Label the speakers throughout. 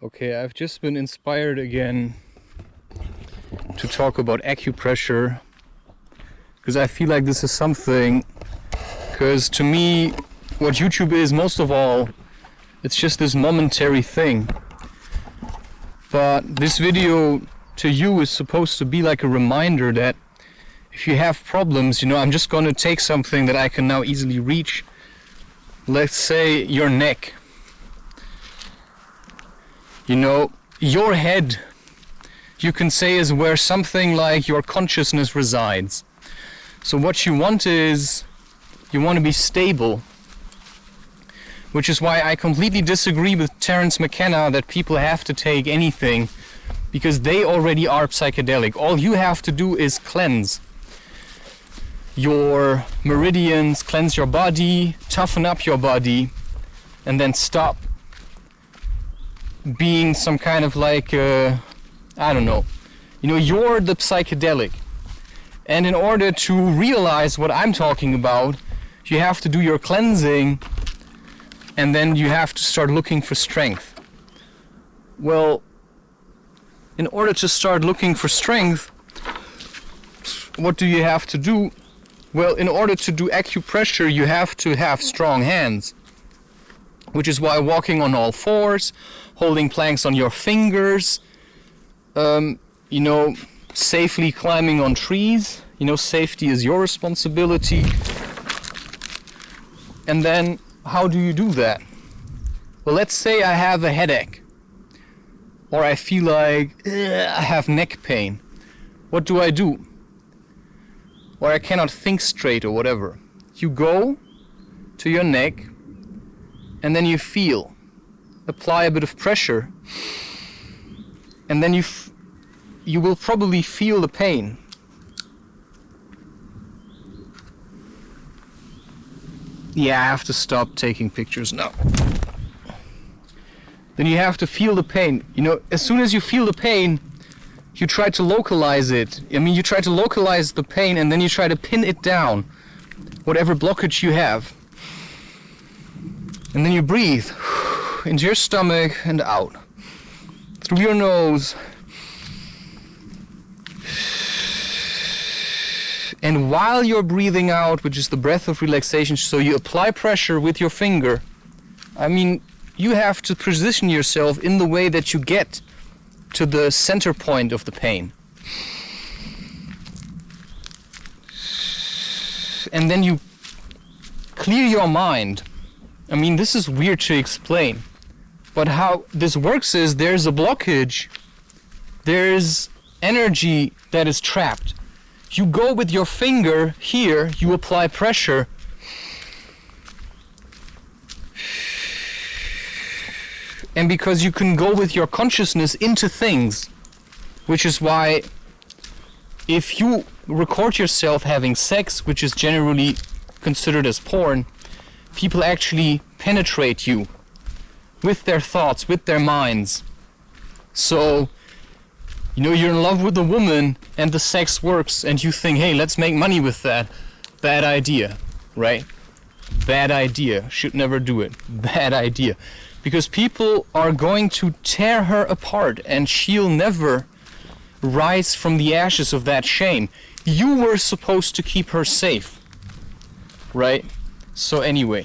Speaker 1: Okay, I've just been inspired again to talk about AccuPressure because I feel like this is something, because to me what YouTube is most of all, it's just this momentary thing. But this video to you is supposed to be like a reminder that if you have problems, you know, I'm just going to take something that I can now easily reach. Let's say your neck. You know, your head, you can say, is where something like your consciousness resides. So what you want is, you want to be stable. Which is why I completely disagree with Terence McKenna that people have to take anything, because they already are psychedelic. All you have to do is cleanse your meridians, cleanse your body, toughen up your body, and then stop being some kind of like, I don't know. You know, you're the psychedelic. And in order to realize what I'm talking about, you have to do your cleansing, and then you have to start looking for strength. Well, in order to start looking for strength, what do you have to do? Well, in order to do AccuPressure, you have to have strong hands. Which is why walking on all fours, holding planks on your fingers, you know, safely climbing on trees, you know, safety is your responsibility. And then, how do you do that? Well, let's say I have a headache, or I feel like I have neck pain. What do? Or I cannot think straight or whatever. You go to your neck, and then you feel, apply a bit of pressure, and then you will probably feel the pain. Yeah, I have to stop taking pictures now. Then you have to feel the pain. You know, as soon as you feel the pain, you try to localize it. I mean, you try to localize the pain, and then you try to pin it down, whatever blockage you have. And then you breathe into your stomach and out, through your nose. And while you're breathing out, which is the breath of relaxation, so you apply pressure with your finger. I mean, you have to position yourself in the way that you get to the center point of the pain. And then you clear your mind. I mean, this is weird to explain, but how this works is there's a blockage, there's energy that is trapped. You go with your finger here, you apply pressure, and because you can go with your consciousness into things, which is why if you record yourself having sex, which is generally considered as porn, people actually penetrate you with their thoughts, with their minds. So, you know, you're in love with a woman and the sex works and you think, hey, let's make money with that. Bad idea, right? Bad idea. Should never do it. Bad idea. Because people are going to tear her apart and she'll never rise from the ashes of that shame. You were supposed to keep her safe, right? So anyway,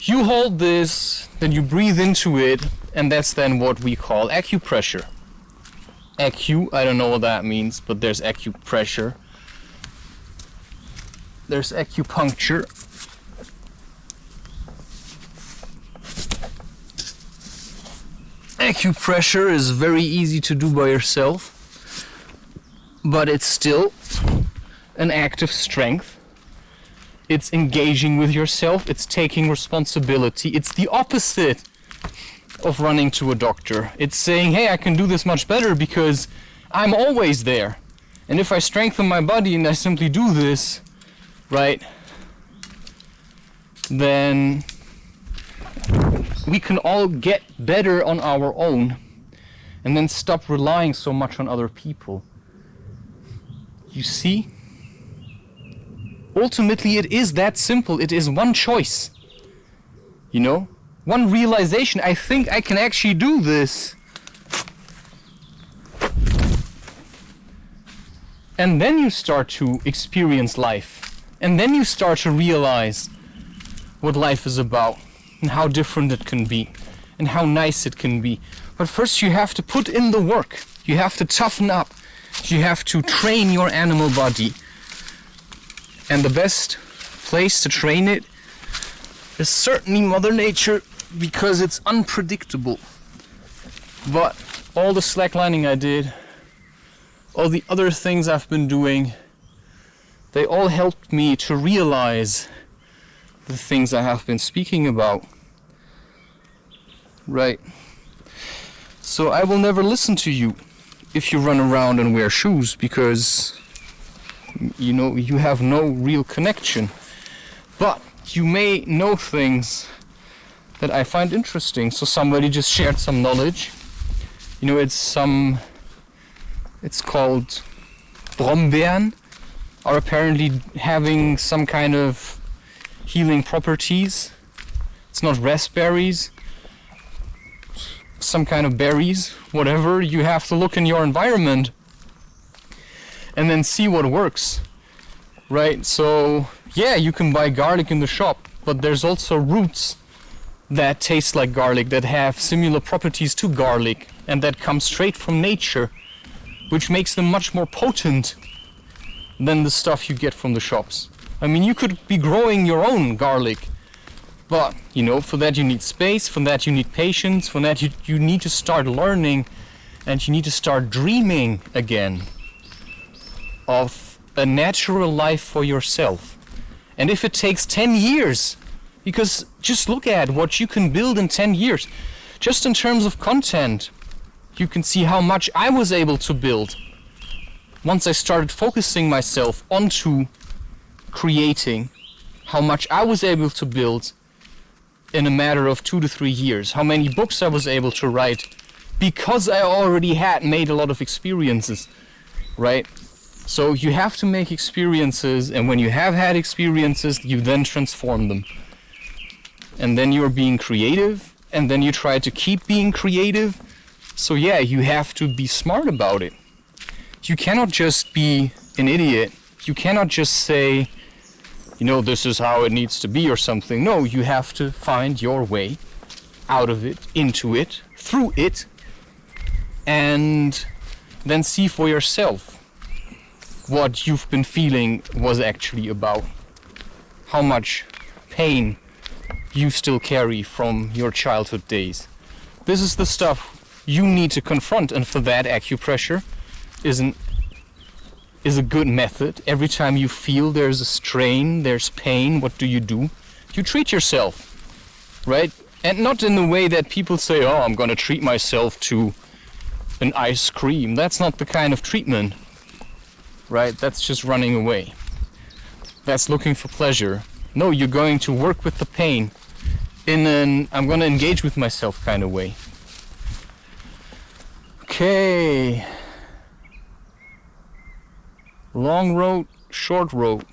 Speaker 1: you hold this, then you breathe into it, and that's then what we call AccuPressure. Acu, I don't know what that means, but there's AccuPressure. There's acupuncture. AccuPressure is very easy to do by yourself, but it's still an act of strength. It's engaging with yourself, it's taking responsibility. It's the opposite of running to a doctor. It's saying, hey, I can do this much better because I'm always there. And if I strengthen my body and I simply do this, right, then we can all get better on our own and then stop relying so much on other people. You see? Ultimately, it is that simple. It is one choice. You know? one realization, I think I can actually do this. And then you start to experience life. And then you start to realize what life is about and how different it can be and how nice it can be. But first you have to put in the work. You have to toughen up. You have to train your animal body. And the best place to train it is certainly Mother Nature, because it's unpredictable. But all the slacklining I did, all the other things I've been doing, they all helped me to realize the things I have been speaking about. Right. So I will never listen to you if you run around and wear shoes, because you know you have no real connection. But you may know things that I find interesting. So somebody just shared some knowledge. You know, it's called Barbarian, are apparently having some kind of healing properties. It's not raspberries, some kind of berries, whatever. You have to look in your environment and then see what works, right? So yeah, you can buy garlic in the shop, but there's also roots that taste like garlic, that have similar properties to garlic, and that come straight from nature, which makes them much more potent than the stuff you get from the shops. I mean, you could be growing your own garlic, but you know, for that you need space, for that you need patience, for that you need to start learning, and you need to start dreaming again of a natural life for yourself. And if it takes 10 years, because just look at what you can build in 10 years, just in terms of content, you can see how much I was able to build once I started focusing myself onto creating, how much I was able to build in a matter of 2 to 3 years, how many books I was able to write because I already had made a lot of experiences, right? So you have to make experiences, and when you have had experiences, you then transform them. And then you're being creative, and then you try to keep being creative. So yeah, you have to be smart about it. You cannot just be an idiot. You cannot just say, you know, this is how it needs to be or something. No, you have to find your way out of it, into it, through it, and then see for yourself what you've been feeling was actually about. How much pain you still carry from your childhood days. This is the stuff you need to confront, and for that AccuPressure is a good method. Every time you feel there's a strain, there's pain, what do? You treat yourself, right? And not in the way that people say, oh, I'm gonna treat myself to an ice cream. That's not the kind of treatment, right? That's just running away. That's looking for pleasure. No, you're going to work with the pain in an I'm gonna engage with myself kind of way. Okay. Long road, short road.